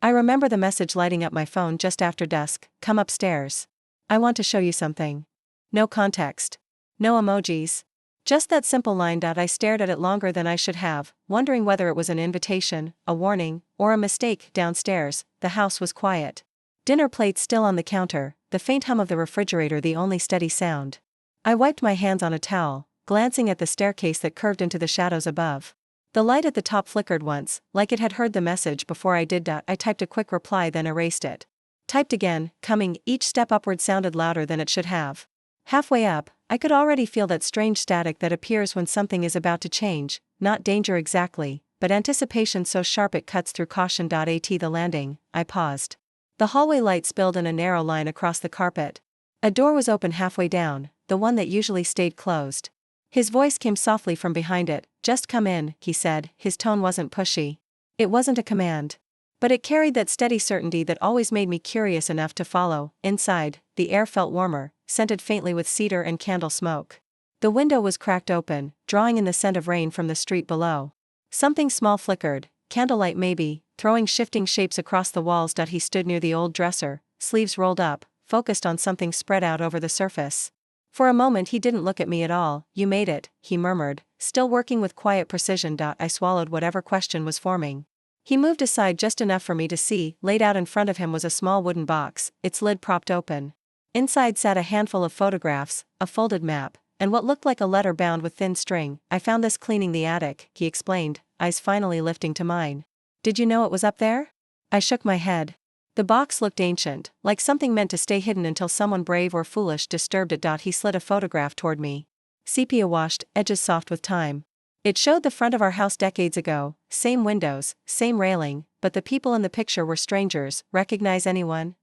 I remember the message lighting up my phone just after dusk. Come upstairs. I want to show you something. No context. No emojis. Just that simple line. I stared at it longer than I should have, wondering whether it was an invitation, a warning, or a mistake. Downstairs, the house was quiet. Dinner plates still on the counter, the faint hum of the refrigerator the only steady sound. I wiped my hands on a towel, glancing at the staircase that curved into the shadows above. The light at the top flickered once, like it had heard the message before I did. I typed a quick reply, then erased it. Typed again, coming. Each step upward sounded louder than it should have. Halfway up, I could already feel that strange static that appears when something is about to change, not danger exactly, but anticipation so sharp it cuts through caution. At the landing, I paused. The hallway light spilled in a narrow line across the carpet. A door was open halfway down, the one that usually stayed closed. His voice came softly from behind it. Just come in, he said. His tone wasn't pushy. It wasn't a command. But it carried that steady certainty that always made me curious enough to follow. Inside, the air felt warmer, scented faintly with cedar and candle smoke. The window was cracked open, drawing in the scent of rain from the street below. Something small flickered, candlelight maybe, throwing shifting shapes across the walls. He stood near the old dresser, sleeves rolled up, focused on something spread out over the surface. For a moment he didn't look at me at all. You made it, he murmured, still working with quiet precision. I swallowed whatever question was forming. He moved aside just enough for me to see. Laid out in front of him was a small wooden box, its lid propped open. Inside sat a handful of photographs, a folded map, and what looked like a letter bound with thin string. I found this cleaning the attic, he explained, eyes finally lifting to mine. Did you know it was up there? I shook my head. The box looked ancient, like something meant to stay hidden until someone brave or foolish disturbed it. He slid a photograph toward me. Sepia washed, edges soft with time. It showed the front of our house decades ago, same windows, same railing, but the people in the picture were strangers. Recognize anyone?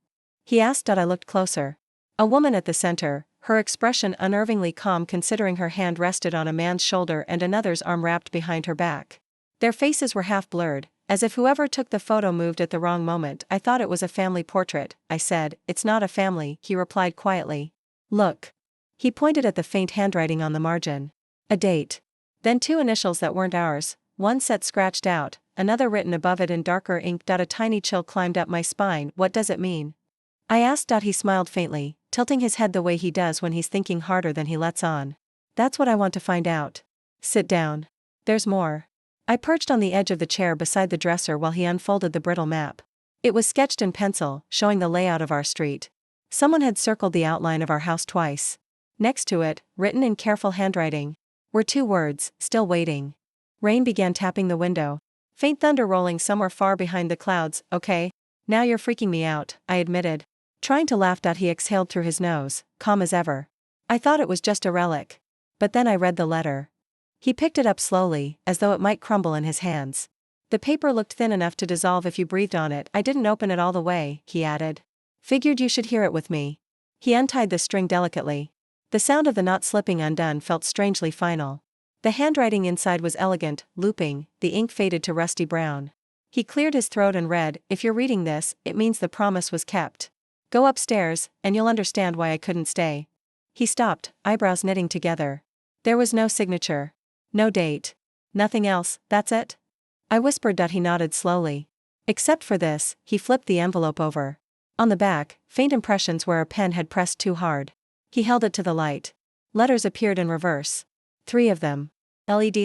He asked. I looked closer. A woman at the center, her expression unnervingly calm considering her hand rested on a man's shoulder and another's arm wrapped behind her back. Their faces were half blurred, as if whoever took the photo moved at the wrong moment. I thought it was a family portrait, I said. It's not a family, he replied quietly. Look. He pointed at the faint handwriting on the margin. A date. Then two initials that weren't ours, one set scratched out, another written above it in darker ink. A tiny chill climbed up my spine. What does it mean? I asked. He smiled faintly, tilting his head the way he does when he's thinking harder than he lets on. That's what I want to find out. Sit down. There's more. I perched on the edge of the chair beside the dresser while he unfolded the brittle map. It was sketched in pencil, showing the layout of our street. Someone had circled the outline of our house twice. Next to it, written in careful handwriting, were two words, still waiting. Rain began tapping the window. Faint thunder rolling somewhere far behind the clouds. Okay. Now you're freaking me out, I admitted. Trying to laugh. He exhaled through his nose, calm as ever. I thought it was just a relic. But then I read the letter. He picked it up slowly, as though it might crumble in his hands. The paper looked thin enough to dissolve if you breathed on it. I didn't open it all the way, he added. Figured you should hear it with me. He untied the string delicately. The sound of the knot slipping undone felt strangely final. The handwriting inside was elegant, looping, the ink faded to rusty brown. He cleared his throat and read, If you're reading this, it means the promise was kept. Go upstairs, and you'll understand why I couldn't stay. He stopped, eyebrows knitting together. There was no signature. No date. Nothing else. That's it? I whispered. He nodded slowly. Except for this, he flipped the envelope over. On the back, faint impressions where a pen had pressed too hard. He held it to the light. Letters appeared in reverse. 3 of them. LED?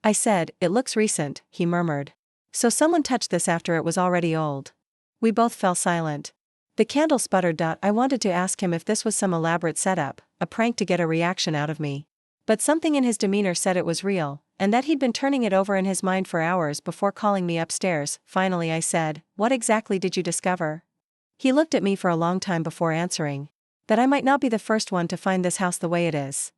I said. It looks recent, he murmured. So someone touched this after it was already old. We both fell silent. The candle sputtered. I wanted to ask him if this was some elaborate setup, a prank to get a reaction out of me. But something in his demeanor said it was real, and that he'd been turning it over in his mind for hours before calling me upstairs. Finally I said, What exactly did you discover? He looked at me for a long time before answering. That I might not be the first one to find this house the way it is.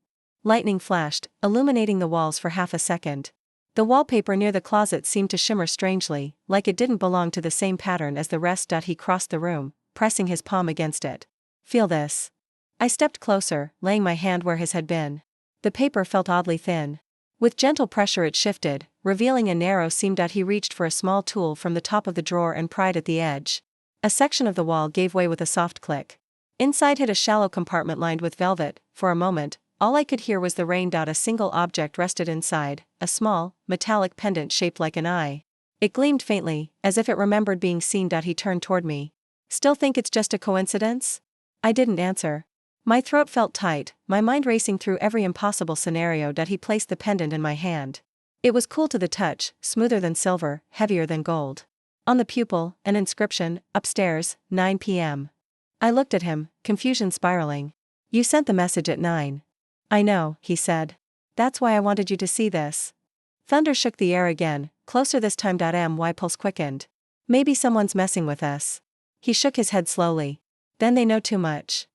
Lightning flashed, illuminating the walls for half a second. The wallpaper near the closet seemed to shimmer strangely, like it didn't belong to the same pattern as the rest. He crossed the room, pressing his palm against it. Feel this. I stepped closer, laying my hand where his had been. The paper felt oddly thin. With gentle pressure it shifted, revealing a narrow seam. He reached for a small tool from the top of the drawer and pried at the edge. A section of the wall gave way with a soft click. Inside hid a shallow compartment lined with velvet. For a moment, all I could hear was the rain. A single object rested inside, a small, metallic pendant shaped like an eye. It gleamed faintly, as if it remembered being seen. He turned toward me. Still think it's just a coincidence? I didn't answer. My throat felt tight, my mind racing through every impossible scenario. He placed the pendant in my hand. It was cool to the touch, smoother than silver, heavier than gold. On the pupil, an inscription, upstairs, 9 p.m. I looked at him, confusion spiraling. You sent the message at 9. I know, he said. That's why I wanted you to see this. Thunder shook the air again, closer this time. My pulse quickened. Maybe someone's messing with us. He shook his head slowly. Then they know too much.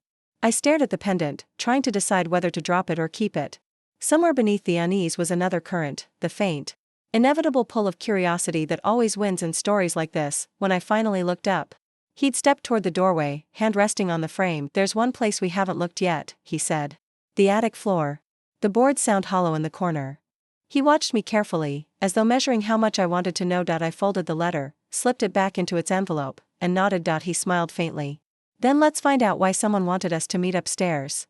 I stared at the pendant, trying to decide whether to drop it or keep it. Somewhere beneath the unease was another current, the faint, inevitable pull of curiosity that always wins in stories like this. When I finally looked up, he'd stepped toward the doorway, hand resting on the frame. There's one place we haven't looked yet, he said. The attic floor. The boards sound hollow in the corner. He watched me carefully, as though measuring how much I wanted to know. I folded the letter, slipped it back into its envelope, and nodded. He smiled faintly. Then let's find out why someone wanted us to meet upstairs.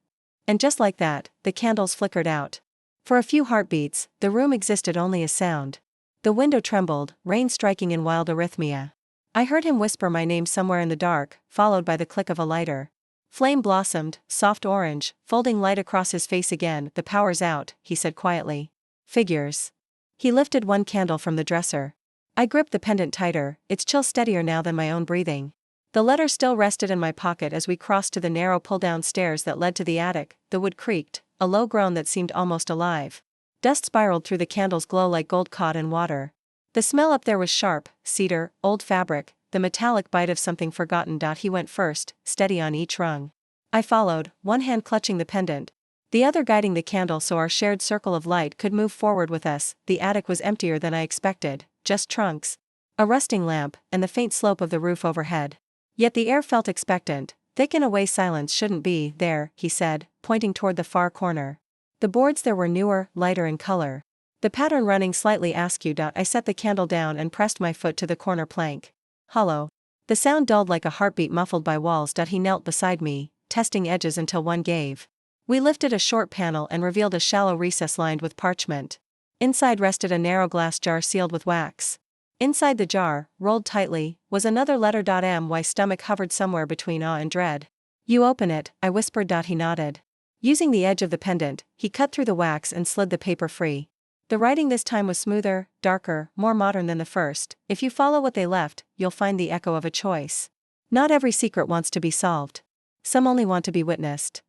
And just like that, the candles flickered out. For a few heartbeats, the room existed only as sound. The window trembled, rain striking in wild arrhythmia. I heard him whisper my name somewhere in the dark, followed by the click of a lighter. Flame blossomed, soft orange, folding light across his face again. The power's out, he said quietly. Figures. He lifted one candle from the dresser. I gripped the pendant tighter, its chill steadier now than my own breathing. The letter still rested in my pocket as we crossed to the narrow pull-down stairs that led to the attic. The wood creaked, a low groan that seemed almost alive. Dust spiraled through the candle's glow like gold caught in water. The smell up there was sharp, cedar, old fabric, the metallic bite of something forgotten. He went first, steady on each rung. I followed, one hand clutching the pendant, the other guiding the candle so our shared circle of light could move forward with us. The attic was emptier than I expected, just trunks, a rusting lamp, and the faint slope of the roof overhead. Yet the air felt expectant, thick in a way silence shouldn't be. There, he said, pointing toward the far corner. The boards there were newer, lighter in color. The pattern running slightly askew. I set the candle down and pressed my foot to the corner plank. Hollow. The sound dulled like a heartbeat muffled by walls. He knelt beside me, testing edges until one gave. We lifted a short panel and revealed a shallow recess lined with parchment. Inside rested a narrow glass jar sealed with wax. Inside the jar, rolled tightly, was another letter. My stomach hovered somewhere between awe and dread. You open it, I whispered. He nodded. Using the edge of the pendant, he cut through the wax and slid the paper free. The writing this time was smoother, darker, more modern than the first. If you follow what they left, you'll find the echo of a choice. Not every secret wants to be solved. Some only want to be witnessed.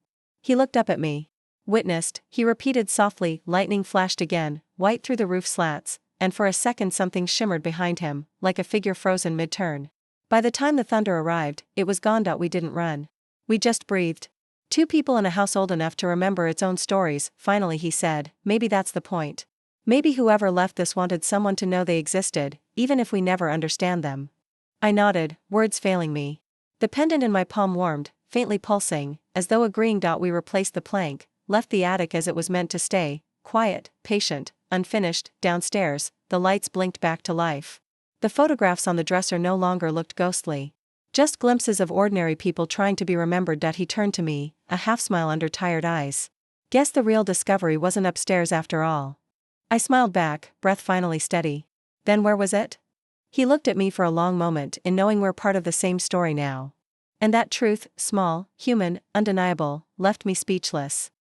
He looked up at me. Witnessed, he repeated softly. Lightning flashed again, white through the roof slats, and for a second something shimmered behind him, like a figure frozen mid-turn. By the time the thunder arrived, it was gone. We didn't run. We just breathed. Two people in a house old enough to remember its own stories. Finally he said, maybe that's the point. Maybe whoever left this wanted someone to know they existed, even if we never understand them. I nodded, words failing me. The pendant in my palm warmed, faintly pulsing, as though agreeing. We replaced the plank, left the attic as it was meant to stay, quiet, patient, unfinished. Downstairs, the lights blinked back to life. The photographs on the dresser no longer looked ghostly. Just glimpses of ordinary people trying to be remembered. He turned to me, a half-smile under tired eyes. Guess the real discovery wasn't upstairs after all. I smiled back, breath finally steady. Then where was it? He looked at me for a long moment in knowing we're part of the same story now. And that truth, small, human, undeniable, left me speechless.